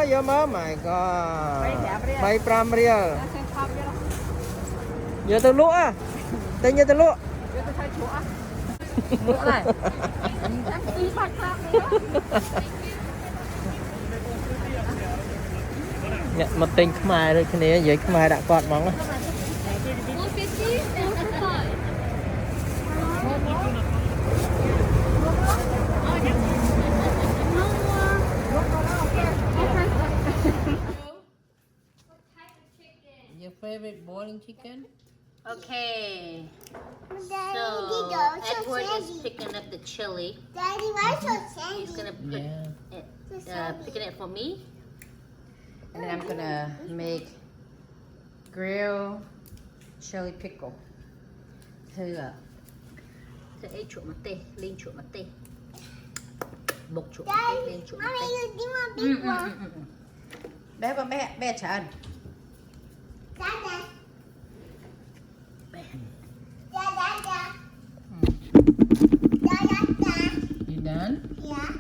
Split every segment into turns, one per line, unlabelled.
Yo má my god 3 រៀលយកទៅលក់ទិញយកទៅលក់
យកទៅឆៃជ្រក់លក់ដែរទីបាច់ខ្លះ
អ្នកមកទិញខ្មែរដូចគ្នានិយាយខ្មែរដាក់គាត់ហ្មងYour favorite boiling chicken?
Okay. So Edward is picking up the chili.
Daddy, why so sandy?
He's gonna put picking it for me. And then I'm gonna make grilled chili pickle. Thưa sẽ chuột mặt tê, lên chuột mặt tê, bột chuột mặt tê, lên chuột mặt tê.
Mommy, you want big one?
Bé con bé trả anh.
Dada.
Bé.
Dada.
You done?
Yeah.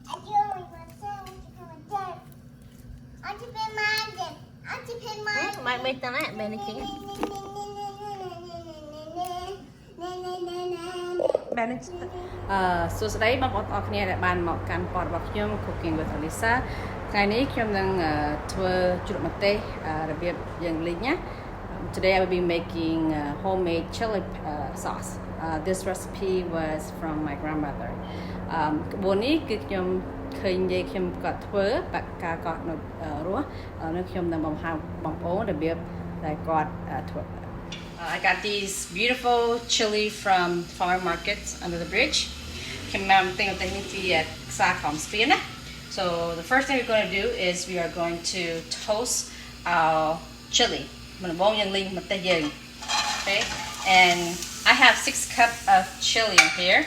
I do only want to say when you come with Dad. Aren't you pay mine then? Aren't you pay mine?
Mày make tao nè, bé này kia. Bé này. សួស្តីបងប្អូនអរគ្នាដែលបានមកកាន់ព័ត៌របស់ខ្ញុំ Cooking with Alisa ថ្ងៃនេះខ្ញុំនឹងធ្វើជ្រក់ម្ទេសរបៀបយើងលីងណា Today I will be making homemade chili sauce. This recipe was from my grandmother. ក្បួននេះគឺខ្ញុំឃើញយាយខ្ញុំគាត់ធ្វើបាក់ការគាត់នៅរស់នៅខ្ញុំនឹងបង្ហាញបងប្អូនរបៀបដែលគាត់ធ្វើ I got these beautiful chili from farmer markets under the bridge. So the first thing we're going to do is we are going to toast our chili. Okay, and I have 6 cups of chili in here.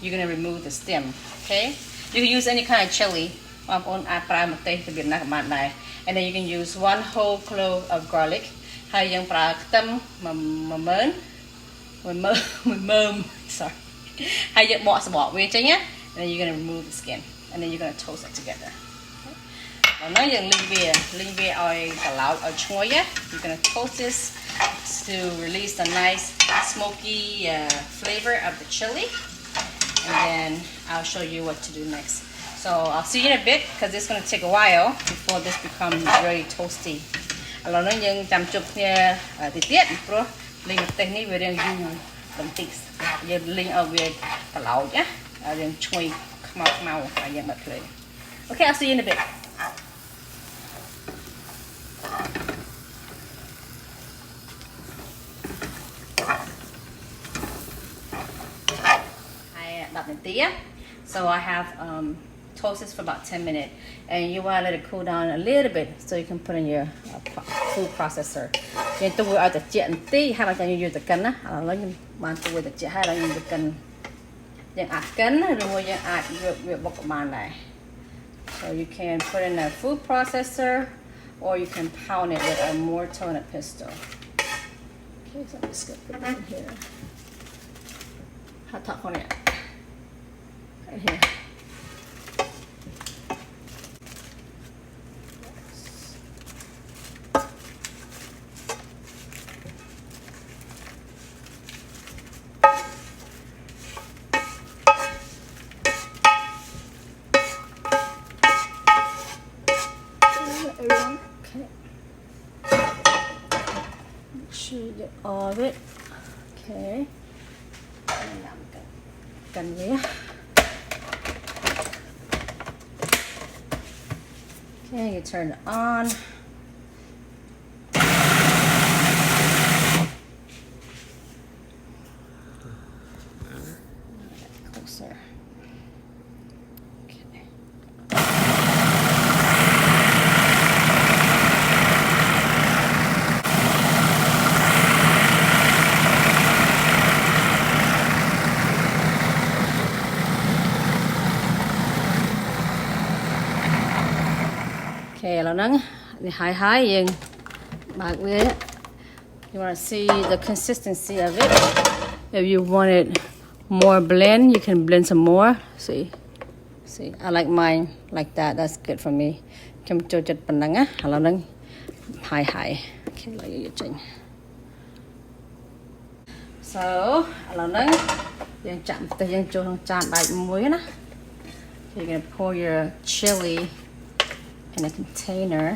You're going to remove the stem. Okay, you can use any kind of chili. And then you can use 1 whole clove of garlic. Sorry. And then you're going to remove the skin. And then you're going to toast it together. You're going to toast this to release the nice smoky flavor of the chili. And then I'll show you what to do next. So I'll see you in a bit because it's going to take a while before this becomes very toasty. Lần nữa nhưng chăm chụp nha thì tiết pro linh tên này về đang du đồng tịch giờ linh ở về cả lẩu nhá đang chui màu và giờ bật lên. Okay, I'll see you in a bit. I đặt lên tía. So I have toast this for about 10 minutes, and you want to let it cool down a little bit so you can put in your food processor. Nên tôi ở the chuyện tí hay là cho you the cân á, lấy bàn tôi the chuyện hay là you the cân, những cân rồi những việc bọc bàn này. So you can put in a food processor, or you can pound it with a mortar and a pestle. Okay, so I'm just gonna put it in here. Hot top on it. Right here. Okay. Make sure you get all of it. Okay. And I'm done here. Okay, you turn it on. Closer. Okay. Okay, lâu nắng thì hái dừng bạc với you want to see the consistency of it. If you want it more blend, you can blend some more. See, I like mine like that. That's good for me. ខ្ញុំចូលចិត្តប៉ុណ្ណឹងណាឥឡូវហ្នឹងហើយអូខេឡើយយកចេញ so ឥឡូវហ្នឹងយើងចាក់ម្ទេសយើងចូលក្នុងចានដែកមួយណា you're going to pour your chili in a container.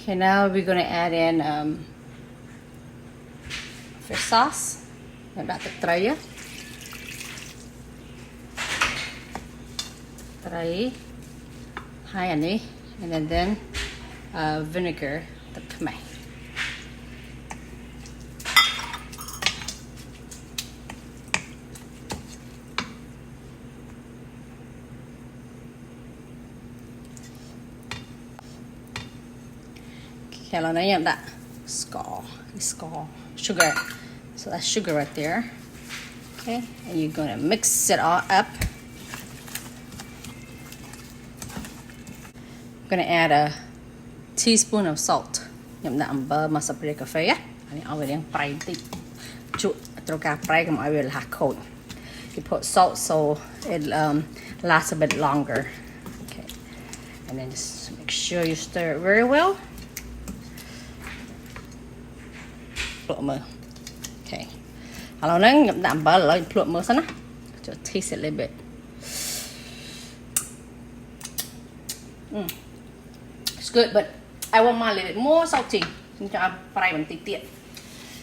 Okay, now we're going to add in fish sauce. About the tray. Hi, Annie. And then vinegar. The kmei. Okay, that sugar. So that's sugar right there. Okay, and you're gonna mix it all up. I'm gonna add a teaspoon of salt. Nhậm đã bơ mà sắp ra cà phê á. Anhเอาไปเลี้ยงไพรติจุตรกาไพรก็เอาไปละโคน You put salt so it lasts a bit longer. Okay, and then just make sure you stir it very well. Okay. Hello, nâng nhập đạm bơ lại pluck mơ sana. Just taste it a little bit. It's good, but I want mine a little bit more salty.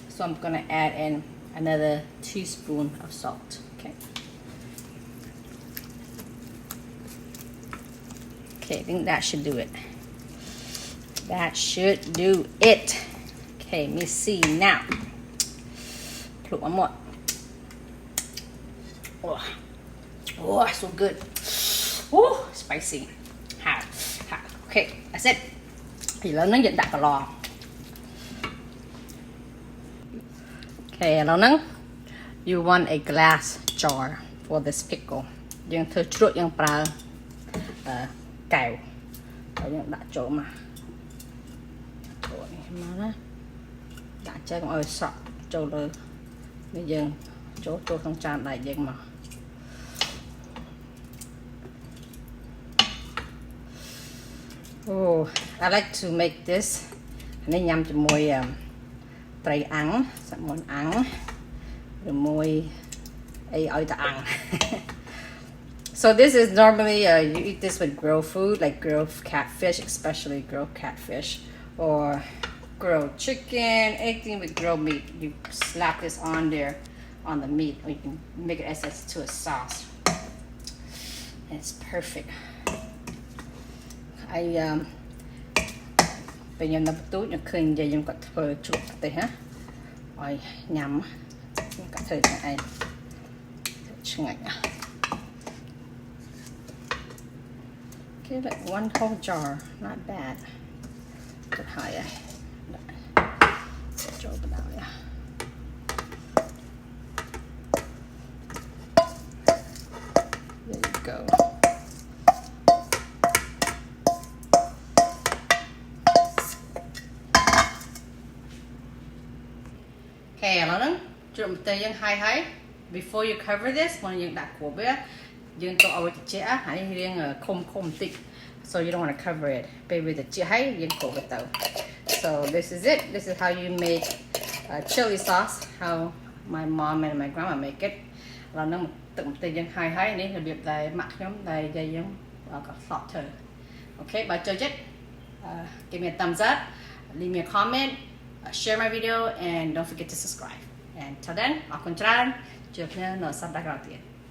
So I'm gonna add in another teaspoon of salt. Okay. Okay, I think that should do it. That should do it. Okay, let me see now. Put one more. Oh, so good. Oh, spicy. Hot. Okay, that's it. Thì lớn nó dẫn đặt vào lò. Okay, lâu nắng. You want a glass jar for this pickle. Nhưng thưa chuột yang pra kèo. Yang đặt chỗ mà. Mà đã chơi ơi sọ trâu lơ bây giờ chỗ trong tràn đại dân mà oh I like to make this nên nhằm cho môi tray ăn sẵn món ăn rồi môi ai ta ăn. So this is normally you eat this with grilled food like grilled catfish, especially grilled catfish or grilled chicken, anything with grilled meat. You slap this on there on the meat, or you can make it as to a sauce. And it's perfect. Bây giờ nó tốt như khinh giờ dùng cắt phơi chuột đây ha. Ôi nhắm cắt phơi này chừng này. Okay, like one whole jar, not bad. Good high. There you go. Okay, alright. Chúng ta đang hai. Before you cover this, when you đặt của bé, you có ở cái chế hãy riêng không tịt, so you don't want to cover it. Baby the chế hay riêng của cái tàu. So this is it. This is how you make chili sauce. How my mom and my grandma make it. Là nó tự dân hai này là việc đại mặt nhóm đại dây giống có sọt thử. Okay, but cho chết. Give me a thumbs up, leave me a comment, share my video, and don't forget to subscribe. And till then, I'll continue.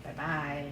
Bye bye.